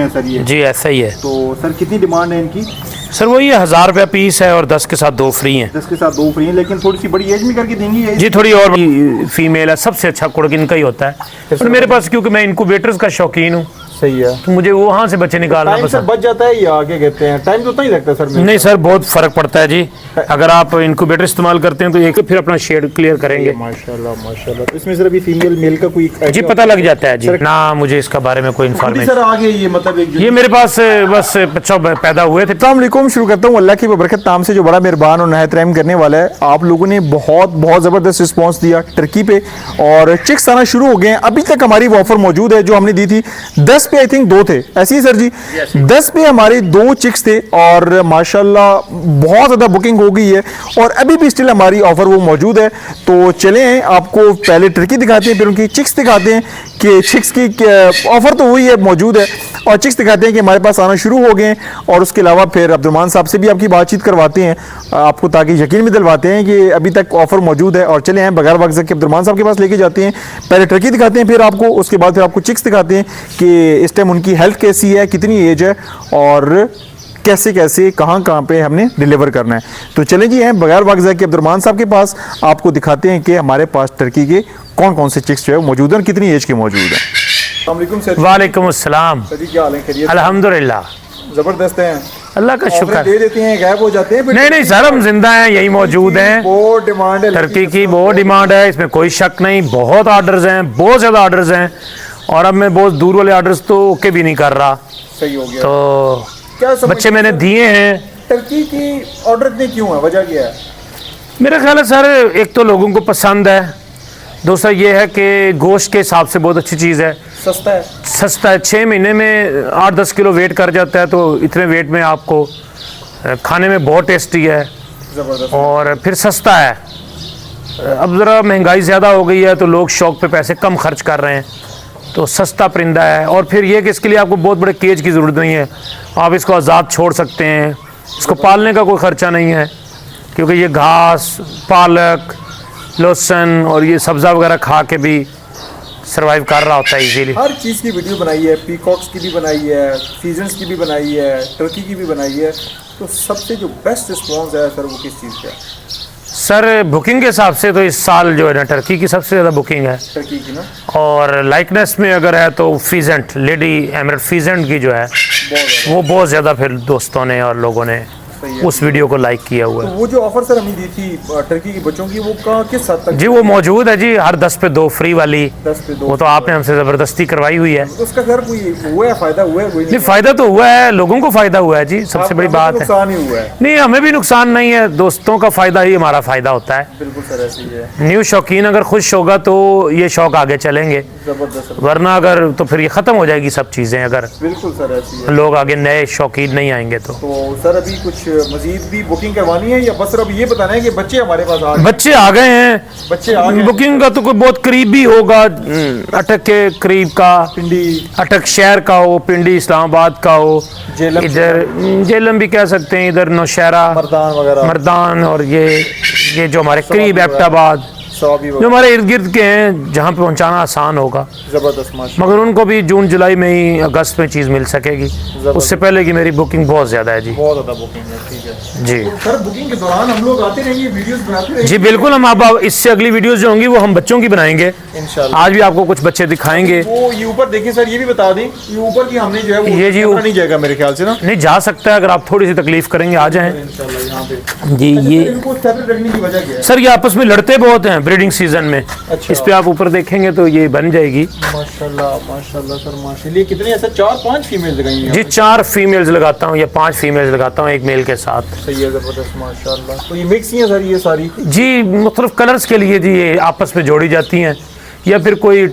हैं सर ये? जी ऐसा ही है। तो सर कितनी डिमांड है इनकी? सर वही 1000 रुपया पीस है और 10 के साथ 2 फ्री हैं। 10 के साथ 2 फ्री हैं, लेकिन थोड़ी सी बड़ी एज में करके देंगी? जी थोड़ी और फीमेल है। सबसे अच्छा कुड़क इनका ही होता है और मेरे पास क्योंकि मैं इनक्यूबेटर्स का शौकीन हूँ, सही है, तो मुझे वहाँ से बच्चे निकालना पसंद। बच जाता है या आगे कहते हैं टाइम तो उतना ही लगता है सर? नहीं सर बहुत फर्क पड़ता है जी। अगर आप इनक्यूबेटर इस्तेमाल करते हैं तो एक फिर अपना शेड क्लियर करेंगे। माशाल्लाह माशाल्लाह। तो इसमें सर अभी फीमेल मेल का कोई जी पता लग जाता है जी ना, मुझे इसका बारे में कोई इन्फॉर्मेशन सर आगे ये मतलब ये मेरे पास बस बच्चा पैदा हुए थे। अस्सलाम वालेकुम, शुरू करता हूँ अल्लाह की बरकत नाम से जो बड़ा मेहरबान और नहायत रहम करने वाला है। आप लोगों ने बहुत ज़बरदस्त रिस्पांस दिया टर्की पे और चिक्स आना शुरू हो गए हैं। अभी तक हमारी वो ऑफर मौजूद है जो हमने दी थी 10 पे, आई थिंक 2 थे, ऐसे ही सर जी? 10 पे हमारे 2 चिक्स थे और माशाल्लाह बहुत ज़्यादा बुकिंग हो गई है और अभी भी स्टिल हमारी ऑफर वो मौजूद है। तो चलें आपको पहले टर्की दिखाते हैं, फिर उनकी चिक्स दिखाते हैं कि चिक्स की ऑफर तो हुई है, मौजूद है, और चिक्स दिखाते हैं कि हमारे पास आना शुरू हो गए हैं। और उसके अलावा फिर अब्दुलरहमान साहब से भी आपकी बातचीत करवाते हैं आपको, ताकि यकीन भी दिलवाते हैं कि अभी तक ऑफर मौजूद है। और चले हैं बगैर वक्त के अब्दुलरहमान साहब के पास लेके जाते हैं। पहले टर्की दिखाते हैं फिर आपको, उसके बाद फिर आपको चिक्स दिखाते हैं कि इस टाइम उनकी हेल्थ कैसी है, कितनी एज है और कैसे कैसे कहाँ पे हमने डिलीवर करना है। तो चलें जी, हैं बगैर वक्त के अब्दुलरहमान साहब के पास, आपको दिखाते हैं कि हमारे पास टर्की के कौन कौन से चिक्स जो है मौजूद हैं और कितनी एज के मौजूद हैं। वालेकुम अस्सलाम। क्या हाल है? अल्हम्दुलिल्लाह जबरदस्त हैं, अल्लाह का शुक्र। दे देते हैं, गायब हो जाते हैं। नहीं सर हम जिंदा हैं, यही मौजूद हैं। बहुत डिमांड है टर्की की, बहुत डिमांड है, इसमें कोई शक नहीं। बहुत ऑर्डर्स हैं, बहुत ज़्यादा ऑर्डर्स हैं और अब मैं बहुत दूर वाले ऑर्डर्स तो ओके भी नहीं कर रहा। सही हो गया। तो क्या बच्चे मैंने दिए हैं। टर्की की ऑर्डर इतने क्यों है, वजह क्या है? मेरा ख्याल है सर एक तो लोगों को पसंद है, दूसरा ये है कि गोश्त के हिसाब से बहुत अच्छी चीज़ है, सस्ता है। 6 महीने में 8-10 किलो वेट कर जाता है, तो इतने वेट में आपको खाने में बहुत टेस्टी है ज़बरदस्त और फिर सस्ता है। अब ज़रा महंगाई ज़्यादा हो गई है तो लोग शौक पे पैसे कम खर्च कर रहे हैं, तो सस्ता परिंदा है। और फिर ये कि इसके लिए आपको बहुत बड़े केज की ज़रूरत नहीं है, आप इसको आज़ाद छोड़ सकते हैं। इसको पालने का कोई ख़र्चा नहीं है क्योंकि ये घास, पालक, लहसुन और ये सब्ज़ा वगैरह खा के भी सरवाइव कर रहा होता है इजीली। हर चीज़ की वीडियो बनाई है, पीकॉक्स की भी बनाई है, सीजन्स की भी बनाई है, टर्की की भी बनाई है। तो सबसे जो बेस्ट रिस्पॉन्स है सर वो किस चीज़ का है? सर बुकिंग के हिसाब से तो इस साल जो है ना टर्की की सबसे ज़्यादा बुकिंग है। टर्की की ना? और लाइकनेस में अगर है तो फीजेंट, लेडी एमरेट फीजेंट की जो है वो बहुत ज़्यादा फिर दोस्तों ने और लोगों ने उस वीडियो को लाइक किया हुआ है। तो वो जो ऑफर सर हमें दी थी टर्की के बच्चों की, वो किस हद तक? जी वो मौजूद है जी, हर 10 पे 2 फ्री वाली। 10 पे 2 वो तो आपने हमसे ज़बरदस्ती करवाई हुई है। उसका सर कोई हुआ है, फायदा हुआ है? कोई नहीं फ़ायदा तो हुआ है, लोगों को फ़ायदा हुआ है जी, सबसे बड़ी बात है। नुकसान ही हुआ है? नहीं हमें भी नुकसान नहीं है, दोस्तों का फ़ायदा ही हमारा फ़ायदा होता है। बिल्कुल सर ऐसे ही है। न्यू शौकीन अगर खुश होगा तो ये शौक आगे चलेंगे, जबरदस्त। वरना अगर तो फिर ये ख़त्म हो जाएगी सब चीज़ें, अगर बिल्कुल सर ऐसी है। लोग आगे नए शौकीन नहीं आएंगे तो सर अभी कुछ मजीद भी बुकिंग करवानी है या बस सर अब ये बताना है कि बच्चे हमारे पास आ गए? बच्चे आ गए हैं, बच्चे आ गए। बुकिंग का तो कोई बहुत करीब भी होगा, अटक के करीब का, पिंडी अटक शहर का हो, पिंडी इस्लामाबाद का हो, जेलम, इधर जेलम भी कह सकते हैं, इधर नौशहरा, मर्दान वगैरह, मर्दान और ये जो हमारे करीब एबटाबाद, जो हमारे इर्द गिर्द के हैं, जहाँ पे पहुँचाना आसान होगा। जबरदस्त माशाल्लाह। मगर उनको भी जून जुलाई में ही, अगस्त में चीज़ मिल सकेगी, उससे पहले की मेरी बुकिंग बहुत ज़्यादा है जी। बहुत ज़्यादा बुकिंग है, ठीक है जी। तो सर बुकिंग के दौरान हम लोग आते रहेंगे, वीडियोस बनाते रहेंगे? जी बिल्कुल, हम अब इससे अगली वीडियोस जो होंगी वो हम बच्चों की बनाएंगे इंशाल्लाह। आज भी आपको कुछ बच्चे दिखाएंगे। वो ये ऊपर देखिए सर, ये भी बता दें, ये ऊपर की हमने जो है वो ये जी नहीं जाएगा मेरे ख्याल से ना? नहीं जा सकता है, अगर आप थोड़ी सी तकलीफ करेंगे आ जाएं इंशाल्लाह। यहाँ पे जी। ये इनको सेपरेट रखने की वजह क्या है? सर ये आपस में लड़ते बहुत हैं ब्रीडिंग सीजन में। अच्छा। इस पे आप ऊपर देखेंगे तो ये बन जाएगी। माशाल्लाह माशाल्लाह सर माशाल्लाह। कितने ऐसे 4-5 फीमेल्स लगाई हैं? जी 4 फीमेल्स लगाता हूँ या 5 फीमेल्स लगाता हूँ एक मेल के साथ। सही है, जबरदस्त माशाल्लाह। तो ये मिक्स ही है सर ये सारी? जी मुख्तलिफ कलर्स के लिए जी ये आपस में जोड़ी जाती हैं, या फिर कोई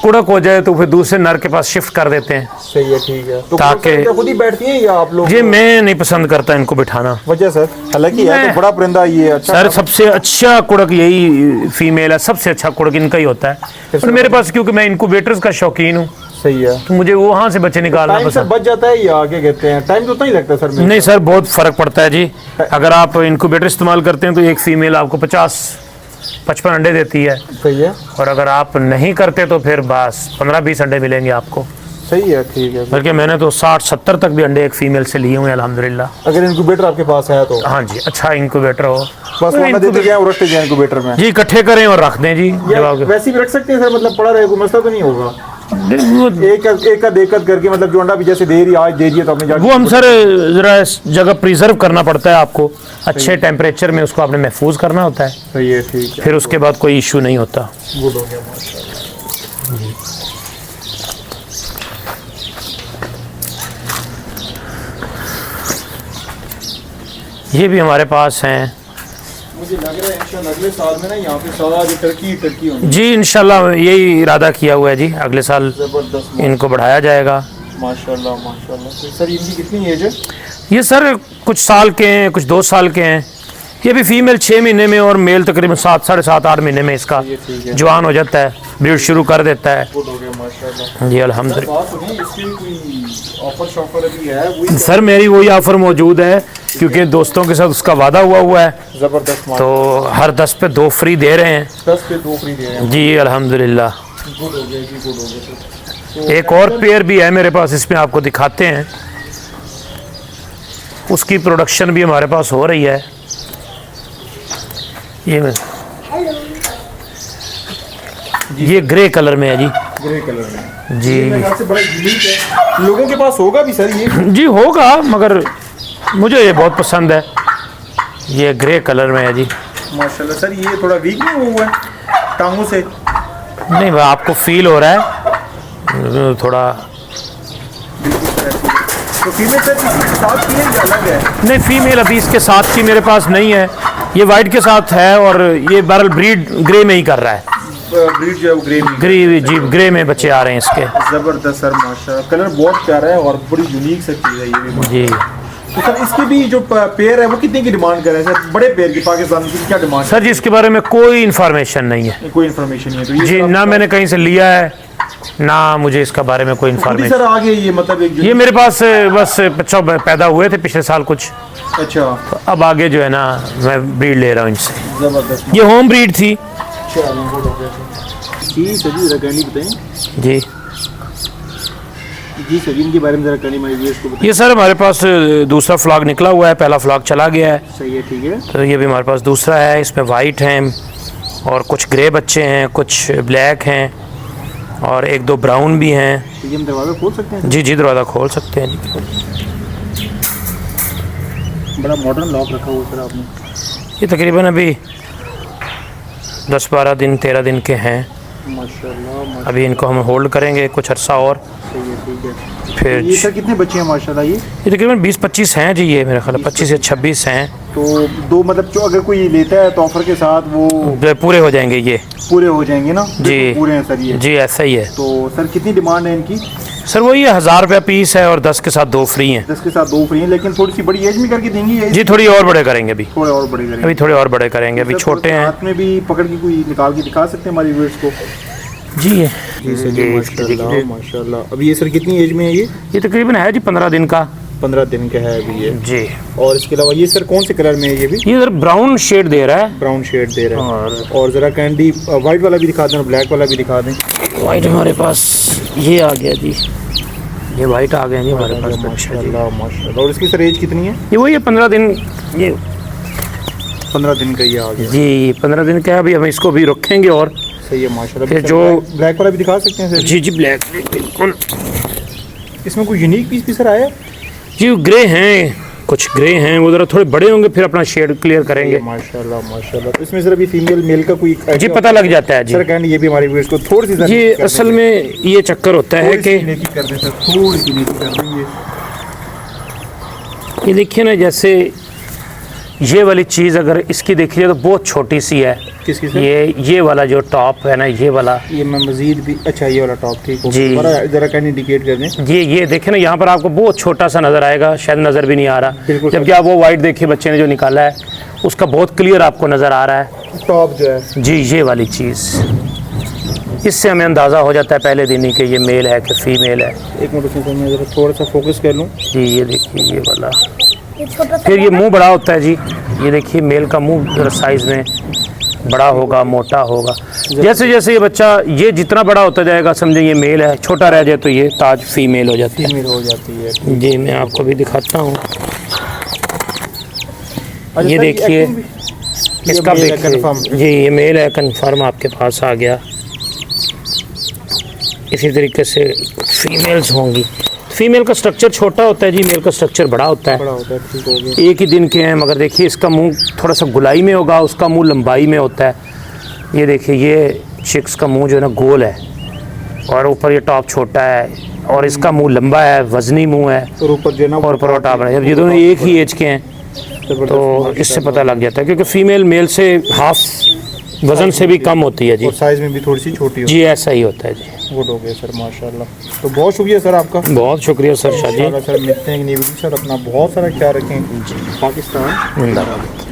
कुड़क हो जाए तो फिर दूसरे नर के पास शिफ्ट कर देते हैं। सही है, ठीक है। तो ताकि खुद ही बैठती हैं या आप लोग? जी मैं नहीं पसंद करता इनको बिठाना। वजह सर? हालांकि है तो बड़ा परिंदा ये। अच्छा सर सबसे अच्छा कुड़क यही फीमेल है, सबसे अच्छा कुड़क इनका ही होता है। और मेरे पास क्योंकि मैं इनक्यूबेटर्स का शौकीन हूँ, सही है, तो मुझे वहाँ से बच्चे निकालना टाइम पसंद। बच जाता है या आगे कहते हैं टाइम तो उतना ही लगता है सर? नहीं सर बहुत फ़र्क पड़ता है जी। अगर आप इनक्यूबेटर इस्तेमाल करते हैं तो एक फीमेल आपको 50-55 अंडे देती है। सही है। और अगर आप नहीं करते तो फिर बस 15-20 अंडे मिलेंगे आपको। सही है, ठीक है। बल्कि मैंने तो 60-70 तक भी अंडे एक फीमेल से लिए हुए हैं अल्हम्दुलिल्लाह। अगर इंक्यूबेटर आपके पास है तो हाँ जी, अच्छा इंक्यूबेटर हो बस वहाँ देते जाए और रखते जाए इंक्यूबेटर में। जी, इकट्ठे करें और रख दें जी। या वैसे भी रख सकते हैं सर, मतलब पड़ा रहे, कोई मसला तो नहीं होगा। एक आध करके, मतलब जो अंडा भी जैसे दे रही आज दे दिए तो अपने जाके वो हम सर जरा इस जगह प्रिजर्व करना पड़ता है आपको, अच्छे टेम्परेचर में उसको आपने महफूज करना होता है। सही है, ठीक है। फिर उसके बाद कोई इशू नहीं होता। गुड हो गया माशाल्लाह। ये भी हमारे पास हैं। मुझे लग रहा है इंशाल्लाह अगले साल में ना यहाँ पे सारी टर्की होंगी। जी इंशाल्लाह यही इरादा किया हुआ है जी, अगले साल जबरदस्त इनको बढ़ाया जाएगा। माशाल्लाह माशाल्लाह। तो सर इनकी कितनी एज है? ये सर कुछ साल के हैं, कुछ 2 साल के हैं। ये भी फीमेल 6 महीने में और मेल तकरीबन 7, 7.5, 8 महीने में इसका ठीक है। जवान हो जाता है, ब्रीड शुरू कर देता है। गुड हो गया माशाल्लाह। जी अल्हम्दुलिल्लाह। बात सुनिए, इसकी कोई ऑफर शॉफर अभी है? वही सर मेरी वही ऑफ़र मौजूद है, क्योंकि दोस्तों के साथ उसका वादा हुआ है, जबरदस्त। तो हर 10 पे 2 फ्री दे रहे हैं। 10 पे 2 फ्री दे रहे हैं। जी अल्हम्दुलिल्लाह। गुड हो गया जी, गुड हो गया। एक और पेयर भी है मेरे पास, इसमें आपको दिखाते हैं। उसकी प्रोडक्शन भी हमारे पास हो रही है। ये ग्रे कलर में है जी। ग्रे कलर में जी मेरे ख्याल से बड़ा यूनिक है, लोगों के पास होगा भी सर ये। जी होगा, मगर मुझे ये बहुत पसंद है। ये ग्रे कलर में है जी। माशाल्लाह। सर ये थोड़ा वीक नहीं हुआ है टांगों से? नहीं भाई, आपको फील हो रहा है थोड़ा। तो फीमेल सर इसके साथ की है या अलग है? नहीं, फीमेल अभी इसके साथ की मेरे पास नहीं है। ये वाइट के साथ है और ये बहरहाल ब्रीड ग्रे में ही कर रहा है। ब्रीड जो है वो ग्रे में। ग्रे जी, ग्रे में बच्चे आ रहे हैं इसके। जबरदस्त सर माशाल्लाह। कलर बहुत प्यारा है और बड़ी यूनिक सा चीज़ है ये भी जी। तो सर इसकी भी जो पेयर है वो कितने की डिमांड कर रहे हैं सर? बड़े पेयर की पाकिस्तान की क्या डिमांड? सर जी इसके बारे में कोई इन्फॉर्मेशन नहीं है कोई इन्फॉर्मेशन नहीं है तो ये जी, सर ना मैंने कहीं से लिया है, ना मुझे इसका बारे में कोई खुद ही इन्फॉर्मेशन। सर आगे ये मतलब एक ये मेरे पास बस बच्चा पैदा हुए थे पिछले साल कुछ, अच्छा तो अब आगे जो है ना मैं ब्रीड ले रहा हूँ इनसे। जबरदस्त। ये होम ब्रीड थी जी सर जी, जरा कहनी बताएं। जी। जी सर इनके बारे में जरा कहनी हमारे व्यूअर्स को बताएं। ये सर हमारे पास दूसरा फ्लॉग निकला हुआ है, पहला फ्लॉग चला गया है, सही है, ठीक है। तो ये भी हमारे पास दूसरा है। इसमें वाइट हैं और कुछ ग्रे बच्चे हैं, कुछ ब्लैक हैं और 1-2 ब्राउन भी हैं। तो ये हम दरवाज़ा खोल सकते हैं? जी जी, दरवाज़ा खोल सकते हैं जी। बड़ा मॉडर्न लॉक रखा हुआ सर आपने। ये तकरीबन अभी 10-12 दिन 13 दिन के हैं। माशाल्लाह। अभी इनको हम होल्ड करेंगे कुछ अर्सा और, सही है, ठीक है। फिर ये सर कितने बच्चे हैं माशाल्लाह? ये तकरीबन 20-25 हैं जी। ये मेरे ख्याल 25 से 26 हैं। तो 2 मतलब जो अगर कोई लेता है तो ऑफर के साथ वो पूरे हो जाएंगे ये। पूरे हो जाएंगे ना? जी पूरे हैं सर ये। जी ऐसा ही है। तो सर कितनी डिमांड है इनकी? सर वही है, 1000 रुपया पीस है और 10 के साथ 2 फ्री हैं। 10 के साथ 2 फ्री हैं, लेकिन थोड़ी सी बड़ी एज में करके देंगी या जी थोड़ी और बड़े करेंगे अभी, थोड़े और बड़े करेंगे? अभी थोड़े और बड़े करेंगे, अभी सर, छोटे थोड़े हैं। हाथ में भी पकड़ के कोई निकाल के दिखा सकते हैं हमारे व्यूअर्स को? जी ये माशाल्लाह माशाल्लाह। अभी ये सर कितनी एज में है ये तकरीबन है जी 15 दिन का। 15 दिन का है अभी ये। जी। और इसके अलावा ये सर कौन से कलर में है? ये भी ये सर ब्राउन शेड दे रहा है। ब्राउन शेड दे रहा है। और ज़रा कैंडी वाइट वाला भी दिखा दें और ब्लैक वाला भी दिखा दें। वाइट हमारे पास ये आ गया जी, ये वाइट आ गया जी हमारे पास। माशाल्लाह माशाल्लाह। और इसकी सर एज कितनी है? ये वही है 15 दिन। ये 15 दिन का ये आ गया जी 15 दिन का है। अभी हम इसको भी रखेंगे और सही है माशाल्लाह। फिर सर, जो ब्लैक वाला भी दिखा सकते हैं सर? जी जी ब्लैक बिल्कुल। इसमें कोई यूनिक पीस भी सर आया? जी ग्रे हैं, कुछ ग्रे हैं, वो ज़रा थोड़े बड़े होंगे फिर अपना शेड क्लियर करेंगे। माशाल्लाह माशाल्लाह। तो इसमें सर अभी फीमेल मेल का कोई जी पता लग जाता है जी। सर कहने ये भी हमारे व्यूअर्स को थोड़ी सी जी असल में ये चक्कर होता है कि नीति कर दें सर, थोड़ी सी नीति कर देंगे। ये देखिए ना, जैसे ये वाली चीज़ अगर इसकी देखिए तो बहुत छोटी सी है। किसकी सर? ये वाला जो टॉप है ना, ये वाला, ये मैं मजीद भी अच्छा ये वाला टॉप ठीक जी। जरा कहने इंडिकेट कर दें। ये देखे ना, यहाँ पर आपको बहुत छोटा सा नज़र आएगा, शायद नज़र भी नहीं आ रहा। बिल्कुल। जबकि आप वो वाइट देखिए बच्चे ने जो निकाला है उसका बहुत क्लियर आपको नज़र आ रहा है टॉप जो है जी। ये वाली चीज़, इससे हमें अंदाज़ा हो जाता है पहले दिन ही कि ये मेल है कि फीमेल है। एक मिनट उसमें मैं ज़रा थोड़ा सा फोकस कर लूँ। जी ये देखिए ये वाला। फिर ये मुंह बड़ा होता है जी। ये देखिए मेल का मुंह ज़रा साइज़ में बड़ा होगा, मोटा होगा। जैसे जैसे ये बच्चा ये जितना बड़ा होता जाएगा, समझे ये मेल है, छोटा रह जाए तो ये ताज फीमेल हो जाती है। फीमेल हो जाती है। जी मैं आपको भी दिखाता हूँ। अच्छा ये सर, देखिए acting भी- इसका ये मेल है देखिए। confirm। जी ये मेल है, कन्फर्म आपके पास आ गया। इसी तरीके से फीमेल्स होंगी। फीमेल का स्ट्रक्चर छोटा होता है जी, मेल का स्ट्रक्चर बड़ा होता है। बड़ा होता है, ठीक हो गया। एक ही दिन के हैं, मगर देखिए इसका मुंह थोड़ा सा गुलाई में होगा, उसका मुंह लंबाई में होता है। ये देखिए ये चिक्स का मुंह जो है ना गोल है, और ऊपर ये टॉप छोटा है, और इसका मुंह लंबा है, वजनी मुंह है, और ऊपर जो है ना और परोटा बड़ा है। जब ये दोनों एक ही एज के हैं जबरदस्त तो माशाल्लाह। इससे पता लग जाता है, क्योंकि फीमेल मेल से हाफ वजन से भी कम होती है जी। और साइज में भी थोड़ी सी छोटी हो। जी ऐसा ही होता है जी। गुड हो गया सर, माशाल्लाह। तो बहुत शुक्रिया सर आपका। बहुत शुक्रिया सर शाह जी। सर मिलते हैं कि नहीं, सर अपना बहुत सारा ख्याल रखें। पाकिस्तान जिंदाबाद।